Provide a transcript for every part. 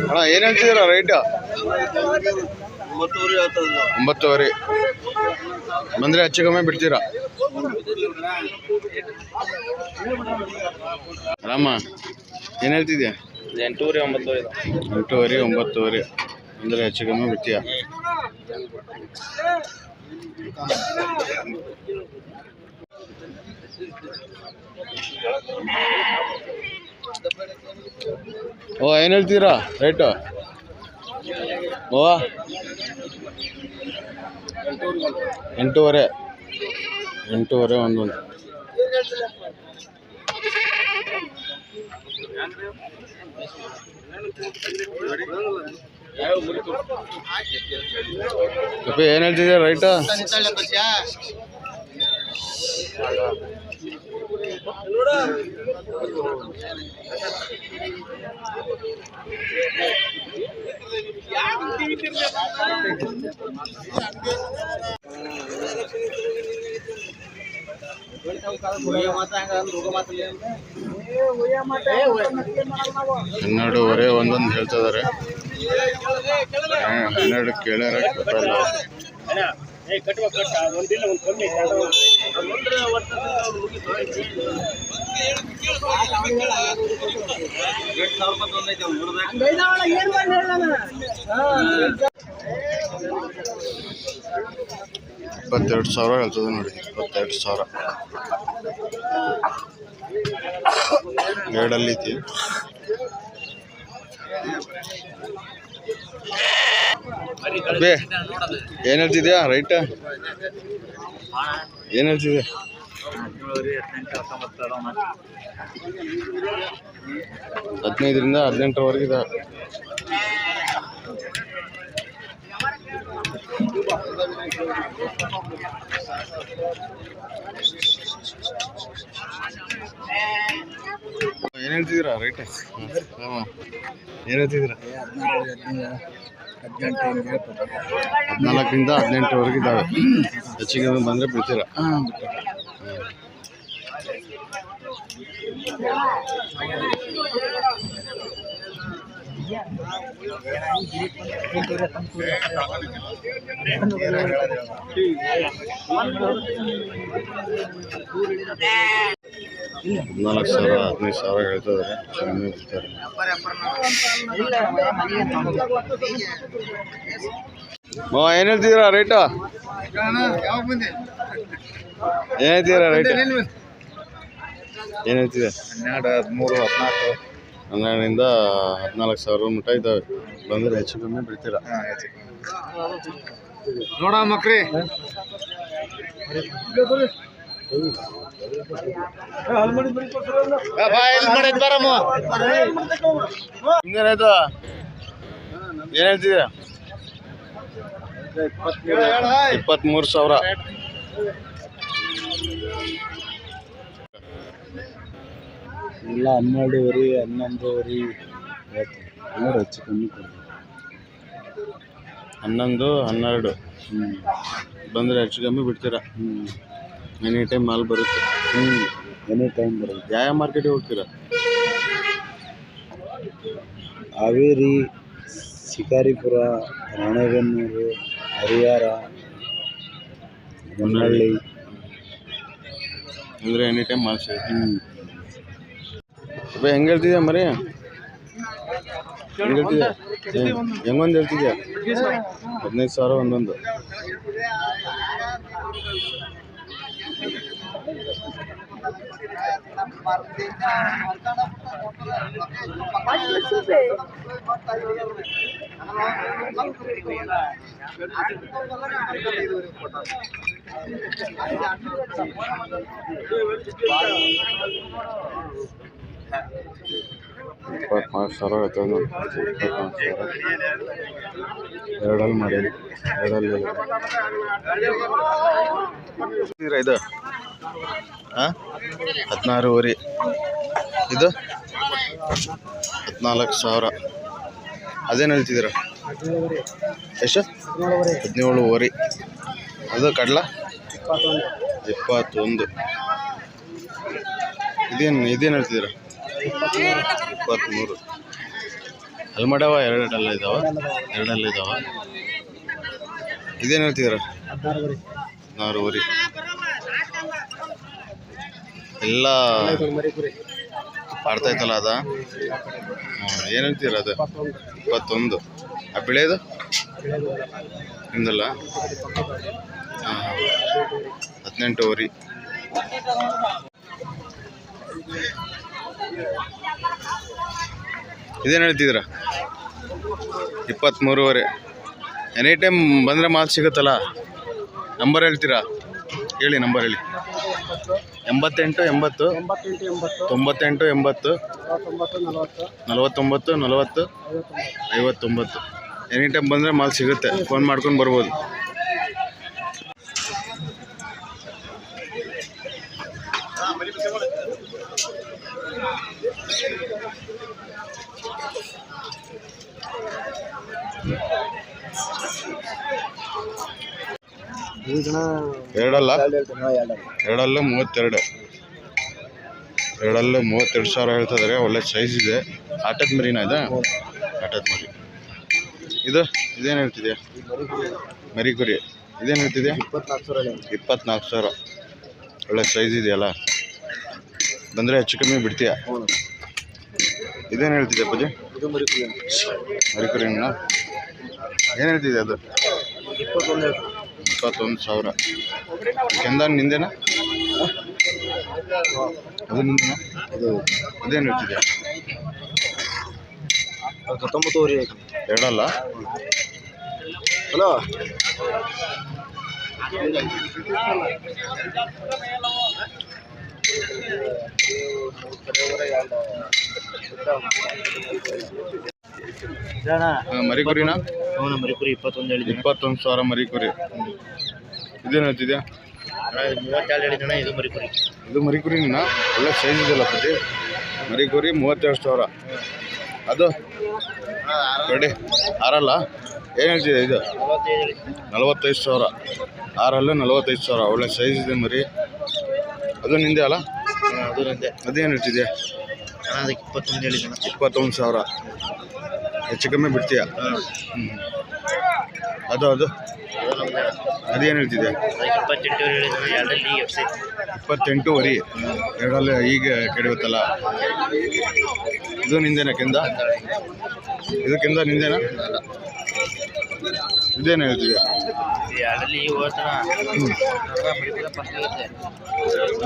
ಅಣ್ಣ ಏನು ಹೇಳ್ತಿದ್ದೀರಾ ರೇಟ್? 9,500 ಬಂದರೆ ಹೆಚ್ಚು ಕಮ್ಮಿ ಬಿಡ್ತೀರಾ? ರಾಮ ಏನು ಹೇಳ್ತಿದ್ಯಾ? 8,500 9,500 ಅಂದರೆ ಹೆಚ್ಚು ಕಮ್ಮಿ ಬಿಡ್ತೀಯಾ? ಓ ಏನು ಹೇಳ್ತೀರಾ ರೇಟು? ಓ 8,500 ಒಂದೊಂದು. ಏನು ಹೇಳ್ತಿದ್ದೀರಾ ರೈಟು? ಹನ್ನೆರಡುವರೆ ಒಂದೊಂದು ಹೇಳ್ತಾ ಇದಾರೆ. 12 ಕೇಳ್ಯಾರ ಗೊತ್ತಲ್ಲ. $22,000 ಹೇಳ್ತದೆ ನೋಡಿ. 22,000 ಎರಡಲ್ಲಿ ಐತಿ. ಬೇ ಏನು ಹೇಳ್ತಿದ್ಯಾ ರೈಟ್? ಏನು ಹೇಳ್ತಿದ್ಯಾ? 15ರಿಂದ 18ರವರೆಗೆ ಇದೆ. ಏನು ಹೇಳ್ತಿದ್ದೀರಾ ರೈಟ್? ಹಾಂ ಏನು ಹೇಳ್ತಿದ್ದೀರಾ? 14ರಿಂದ 18ರವರೆಗೆ ಇದ್ದಾವೆ. ಹೆಚ್ಚಿಗೆ ಬಂದರೆ ಬಿಡ್ತೀರಾ? $14,000 15,000 ಹೇಳ್ತಿದ್ದಾರೆ. ಚೆನ್ನಾಗಿ ಬಿಡ್ತಾರೆ. ಏನು ಹೇಳ್ತಿದ್ದೀರಾ ರೇಟು? ಏನು ಹೇಳ್ತಿದ್ದೀರಾ ರೈಟ್? ಏನು ಹೇಳ್ತಿದೆ? 12ರಿಂದ 14,000 ಮಟ್ಟ ಇದ್ದಾವೆ. ಬಂದರೆ ಹೆಚ್ಚು ಕಮ್ಮಿ ಬಿಡ್ತೀರಾ? ನೋಡ ಮಕ್ರಿ ಹಿಂಗೇನಾಯ್ತು? ಏನು ಹೇಳ್ತಿದ್ದೀರಾ? 23,000 ಇಲ್ಲ 12,500 11,500 ನೋಡಿ ಹೆಚ್ಚು ಕಮ್ಮಿ ಕೊಡಿ. 11 12 ಬಂದರೆ ಹೆಚ್ಚು ಕಮ್ಮಿ ಬಿಡ್ತೀರಾ? ಎನಿ ಟೈಮ್ ಮಾಲ್ ಬರುತ್ತೆ. ಎನಿ ಟೈಮ್ ಬರುತ್ತೆ. ಯಾವ ಮಾರ್ಕೆಟಿಗೆ ಹೋಗ್ತೀರಾ? ಹಾವೇರಿ, ಶಿಕಾರಿಪುರ, ರಾಣೆಬೆನ್ನೂರು, ಹರಿಹರ, ಹೊನ್ನಳ್ಳಿ ಅಂದರೆ ಎನಿ ಟೈಮ್ ಮಾಲ್ ಸಿಗುತ್ತೆ. ಹೆಂಗೆ ಹೇಳ್ತಿದ್ಯಾ ಮರಿ? ಹೆಂಗೆ ಹೇಳ್ತಿದ್ಯಾ? ಹೆಂಗೊಂದು ಹೇಳ್ತಿದ್ಯಾ? 15,000 ಒಂದೊಂದು. $24,000 ಆಯ್ತು ನೋಡಿ. 24,000 ಎರಡಲ್ಲಿ ಮಾಡೀನಿ. ಎರಡಲ್ಲಿ ಇದು 16,500 ಇದು 14,000. ಅದೇನು ಹೇಳ್ತಿದ್ದೀರಾ? ಎಷ್ಟು? 17,500. ಅದು ಕಡಲ 21. ಇದೇನು ಹೇಳ್ತಿದ್ದೀರಾ? 23. ಅಲ್ಲಿ ಮಾಡ್ಯಾವ ಎರಡೆಲ್ಲ ಇದಾವ. ಇದೇನು ಹೇಳ್ತಿದ್ದೀರ? 16 ಎಲ್ಲ ಆಡ್ತಾ ಇತ್ತಲ್ಲ ಅದ. ಏನು ಹೇಳ್ತೀರ ಅದು? 21. ಆ ಬೆಳೆಯೋದು ನಿಮ್ದಲ್ಲ? 18 ವರಿ. ಇದೇನು ಹೇಳ್ತಿದ್ದೀರ? 23 ಎನಿ ಟೈಮ್ ಬಂದರೆ ಮಾತು ಸಿಗುತ್ತಲ್ಲ. ನಂಬರ್ ಹೇಳ್ತೀರಾ? ಹೇಳಿ, ನಂಬರ್ ಹೇಳಿ. 88 80 98 80 49 40 59. ಎನಿ ಟೈಮ್ ಬಂದರೆ ಮಾಲ್ ಸಿಗುತ್ತೆ. ಫೋನ್ ಮಾಡ್ಕೊಂಡು ಬರ್ಬೋದು. ಎರಡಲ್ಲ 32. ಎರಡಲ್ಲೂ 32,000 ಹೇಳ್ತಿದ್ದಾರೆ. ಒಳ್ಳೆ ಸೈಜ್ ಇದೆ. ಆಟದ ಮರಿನಾ ಇದೆ? ಆಟದ ಮರಿ. ಇದೇನು ಹೇಳ್ತಿದ್ಯಾ? ಮರಿಕುರಿ. ಇದೇನು ಹೇಳ್ತಿದ್ಯಾ? 24,000. ಒಳ್ಳೆ ಸೈಜ್ ಇದೆಯಲ್ಲ, ಬಂದರೆ ಹೆಚ್ಚು ಕಮ್ಮಿ ಬಿಡ್ತೀಯ. ಇದೇನು ಹೇಳ್ತಿದ್ಯಾ ಅಪ್ಪಾಜಿ? ಮರಿಕುರಿನ ಏನು ಹೇಳ್ತಿದ್ಯಾ? ಅದು 21,000. ಕೆಂದ ನಿಂದೇನಾ? ಅದು ನಿಂದೇನಾ? ಅದೇನು ಹೇಳ್ತಿದ್ಯಾ? 19 ಎರಡಲ್ಲ? ಹಲೋ, ಮರಿಕುರಿನಾ? ಮರಿಕುರಿ 21 ಹೇಳಿದ್ದೀನಿ. 21,000 ಮರಿಕುರಿ. ಇದೇನು ಹೇಳ್ತಿದ್ಯಾ? 32 ಹೇಳಿದ್ದಣ್ಣ. ಇದು ಮರಿಕುರಿ. ಇದು ಮರಿಕುರಿನಾ? ಒಳ್ಳೆ ಸೈಜ್ ಇದೆಯಲ್ಲ ಪತಿ. ಮರಿಕುರಿ 32,000. ಅದು ರೆಡಿ ಆರಲ್ಲ? ಏನು ಹೇಳ್ತಿದೆ? ಇದು 45,000. ಆರಲ್ಲೂ 45,000. ಒಳ್ಳೆ ಸೈಜ್ ಇದೆ ಮರಿ. ಅದು ನಿಂದೆ ಅಲ್ಲ? ಅದು ನಂದೆ. ಅದೇನು ಹೇಳ್ತಿದ್ಯಾ? ಅದಕ್ಕೆ 21 ಹೇಳಿದ್ದಣ್ಣ. 21,000. ಹೆಚ್ಚು ಕಮ್ಮಿ ಬಿಡ್ತೀಯ? ಅದು ಅದೇನು ಹೇಳ್ತಿದ್ಯಾ? 28 ಹೇಳಿದ್ದಣ್ಣ. ಎರಡಲ್ಲಿ 28 ವರಿ. ಎರಡಲ್ಲಿ ಈಗ ಕೆಡುತ್ತಲ್ಲ. ಇದು ನಿಂದೇನಾ ಕೆಂದ? ಇದು ಕೆಂದ ನಿಂದೇನಾ? ಇದೇನು ಹೇಳ್ತಿದ್ಯಾ? ಎರಡಲ್ಲಿ ಹೋಗ್ತಾನ.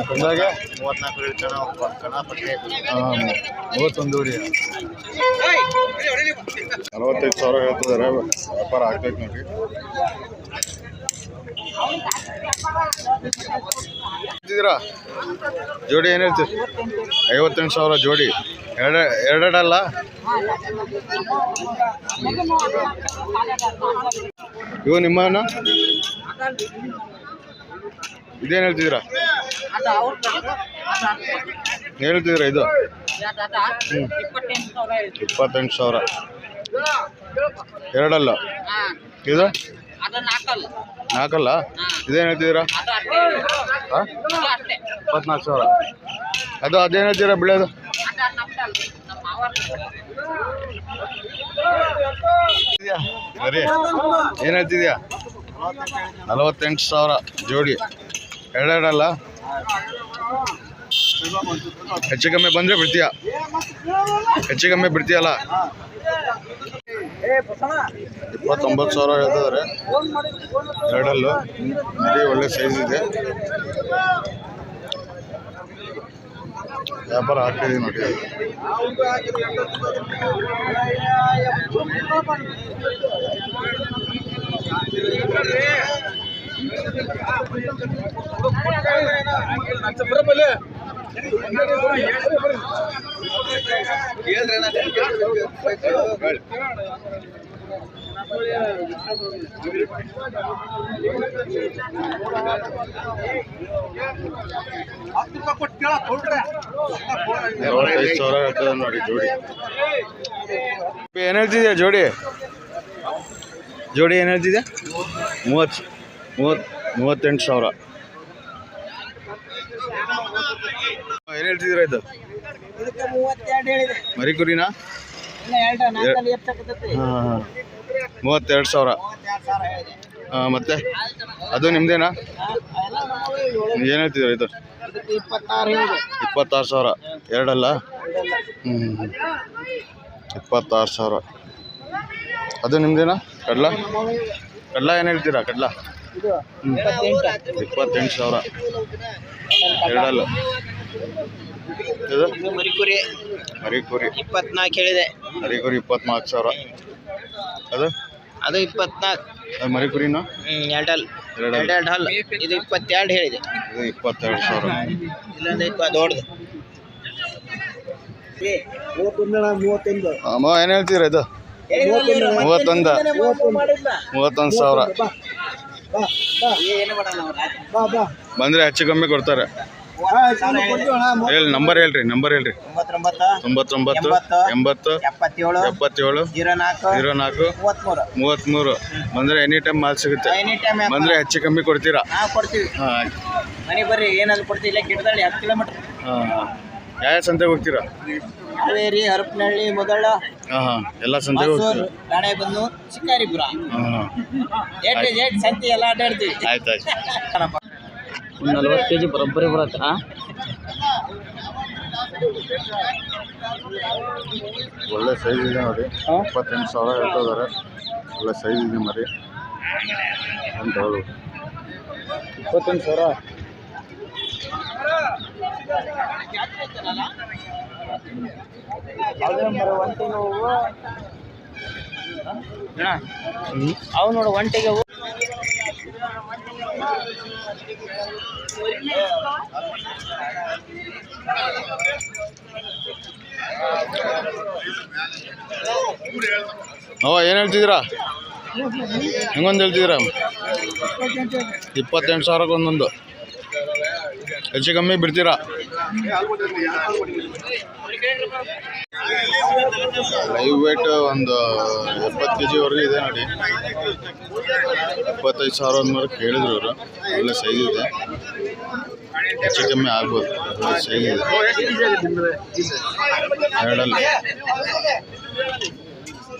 ಕೆಂದಾಗೆ 34 ಹೇಳ್ತಾನ. ಕಣ ಪಟ್ಟೆ 31 ವರಿ. 45,000 ಹೇಳ್ತಿದ್ದಾರೆ. ವ್ಯಾಪಾರ ಆಗ್ತೈತೆ ನೋಡಿ. ಜೋಡಿ ಏನು ಹೇಳ್ತೀರಿ? 58,000 ಜೋಡಿ. ಎರಡಲ್ಲ? ಇವು ನಿಮ್ಮನ್ನ ಇದೇನು ಹೇಳ್ತಿದ್ದೀರಾ? ಹೇಳ್ತಿದ್ದೀರಾ? ಇದು 28,000. ಎರಡಲ್ಲ? ಇದು 4ಅಲ್ಲ? ಇದೇನು ಹೇಳ್ತಿದ್ದೀರಾ? 24,000. ಅದೇನು ಹೇಳ್ತೀರಾ ಬೆಳೆಯೋದು? ಸರಿ, ಏನು ಹೇಳ್ತಿದ್ಯಾ? 48,000 ಜೋಡಿ. ಎರಡಲ್ಲ? ಹೆಚ್ಚು ಕಮ್ಮಿ ಬಂದರೆ ಬಿಡ್ತೀಯ? ಹೆಚ್ಚು ಕಮ್ಮಿ ಬಿಡ್ತೀಯಲ್ಲ? 29,000 ಹೇಳ್ತಿದ್ದಾರೆ. ಎರಡಲ್ಲೂ ಮರಿ ಒಳ್ಳೆ ಸೈಜ್ ಇದೆ. ವ್ಯಾಪಾರ ಆಗ್ತಿದೆ ನೋಡಿ. $45,000 ನೋಡಿ ಜೋಡಿ. ಏನು ಹೇಳ್ತಿದ್ಯಾ ಜೋಡಿ? ಜೋಡಿ ಏನು ಹೇಳ್ತಿದ್ಯಾ? 38,000. ಏನು ಹೇಳ್ತಿದ್ದೀರಾ ಇದು? ಇದಕ್ಕೆ 32 ಹೇಳಿದೆ. ಮರಿ ಕುರಿನಾ? ಇಲ್ಲ ಎರಡು ನಾಲ್ಕಲ್ಲಿ ಎಷ್ಟಾಗತ್ತೈತಿ? ಹಾಂ 32,000. 32,000 ಹೇಳಿದೆ. ಮತ್ತೆ ಅದು ನಿಮ್ದೇನಾ? ಎಲ್ಲ ನಾವು ಏನು ಹೇಳ್ತಿದ್ದೀರಾ ಇದು? ಇದಕ್ಕೆ 26 ಹೇಳಿದೆ. 26,000 ಎರಡಲ್ಲ? ಹ್ಞೂ 26,000. ಅದು ನಿಮ್ದೇನಾ? ಕಡ್ಲ ಏನು ಹೇಳ್ತೀರಾ? ಕಡ್ಲ ಇದು 28. 28,000 ಎರಡಲ್ಲ. ಇದು ಮರಿಕುರಿ ಮರಿ ಕುರಿ 24 ಹೇಳಿದೆ. ಮರಿ ಕುರಿ 24,000. ಅದು ಅದು 24. ಅದು ಮರಿ ಕುರಿನಾ? ಎರಡಲ್ ಎರಡಲ್ಲ. ಎರಡು ಹಲ್. ಇದು 22 ಹೇಳಿದೆ. ಇದು 22,000. ಇಲ್ಲೊಂದು ದೊಡ್ಡದು 31. ಅಮ್ಮ ಏನು ಹೇಳ್ತೀರಾ ಇದು? 31,000. ಏನು ಮಾಡಲ್ಲ ಅವ್ರು. ಬಂದರೆ ಹೆಚ್ಚು ಕಮ್ಮಿ ಕೊಡ್ತಾರೆ. ಹೇಳಿ ನಂಬರ್ ಹೇಳ್ರಿ. 99 80 77 04 33. ಬಂದರೆ ಎನಿ ಟೈಮ್ ಮಾಲ್ ಸಿಗುತ್ತೆ. ಬಂದರೆ ಹೆಚ್ಚು ಕಮ್ಮಿ ಕೊಡ್ತೀರಾ? ಕೊಡ್ತೀವಿ. ಹಾಂ ಆಯ್ತು. ಮನೆ ಬರ್ರಿ ಏನಾದ್ರು ಕೊಡ್ತೀವಿ. ಇಲ್ಲ ಗಿಡದಳ್ಳಿ 10 ಕಿಲೋಮೀಟರ್. ಹಾಂ ಯಾವ ಸಂತೆಗೆ ಹೋಗ್ತೀರಾ? ಹಾವೇರಿ, ಹರಪನಹಳ್ಳಿ, ಮೊದಲ, ಹಾಂ ಎಲ್ಲ ಸಂತೆಗೆ ಹೋಗ್ತೀರಾ? ರಾಣೆಬೆನ್ನೂರು, ಶಿಕಾರಿಪುರ, ಹಾಂ ಏಟ್ ಸಂತೆ ಎಲ್ಲ ಅಡ್ಡಾಡ್ತೀವಿ. ಆಯ್ತು 40 kg ಬರೋಬ್ಬರಿ ಬರುತ್ತೆ. ಒಳ್ಳೆ ಸೈಜ್ ಇದೆ ನೋಡಿ. 28,000 ಹೇಳ್ತಾ ಇದ್ದಾರೆ. ಒಳ್ಳೆ ಸೈಜ್ ಇದೆ ಮರಿ ಅಂತ ಹೇಳು. 28,000. ಅವು ನೋಡು ಒಂಟೆಗೆ ಹೂವು. ಏನು ಹೇಳ್ತಿದ್ದೀರಾ? ಹೆಂಗೊಂದು ಹೇಳ್ತಿದ್ದೀರಾ? 28,000 ಒಂದೊಂದು. ಹೆಚ್ಚು ಕಮ್ಮಿ ಬಿಡ್ತೀರಾ? ಲೈವ್ ವೇಟ್ ಒಂದು 70 kg ವರೆಗೂ ಇದೆ ನೋಡಿ. 25,000 ಅಂದ್ಮೇಲೆ ಕೇಳಿದ್ರು ಅವರು. ಒಳ್ಳೆ ಸೈಜ್ ಇದೆ. ಹೆಚ್ಚು ಕಮ್ಮಿ ಆಗ್ಬೋದು. ಒಳ್ಳೆ ಸೈಜ್ ಇದೆ. ಎರಡಲ್ಲ